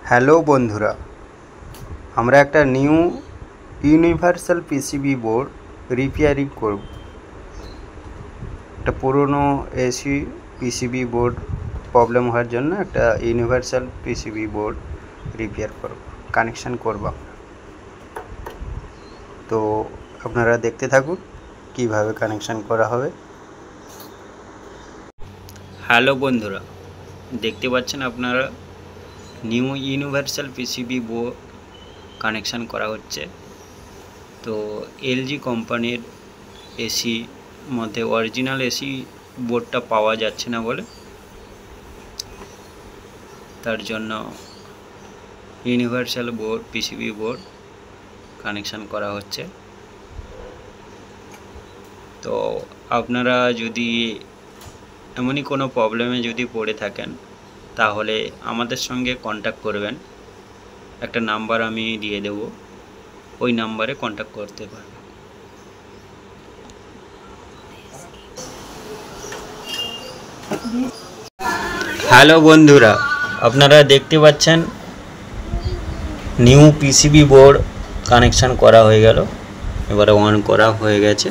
Hello বন্ধুরা, আমরা একটা new universal PCB board repairing করব। একটা পুরনো এসি পিসিবি বোর্ড প্রবলেম হওয়ার জন্য একটা ইউনিভার্সাল পিসিবি বোর্ড রিপেয়ার করব, কানেকশান করব। তো আপনারা দেখতে থাকুন কিভাবে কানেকশান করা হবে। হ্যালো বন্ধুরা, দেখতে পাচ্ছেন আপনারা new universal PCB board connection করা হচ্ছে। তো এলজি কোম্পানির এসি মধ্যে অরিজিনাল এসি বোর্ডটা পাওয়া যাচ্ছে না বলে তার জন্য universal board PCB board connection করা হচ্ছে। তো আপনারা যদি এমনই কোনো প্রবলেমে যদি পড়ে থাকেন তাহলে আমাদের সঙ্গে কন্ট্যাক্ট করবেন। একটা নাম্বার আমি দিয়ে দেব, ওই নাম্বারে কন্ট্যাক্ট করতে পারবেন। হ্যালো বন্ধুরা, আপনারা দেখতে পাচ্ছেন নিউ পিসিবি বোর্ড কানেকশান করা হয়ে গেল, এবারে অন করা হয়ে গেছে।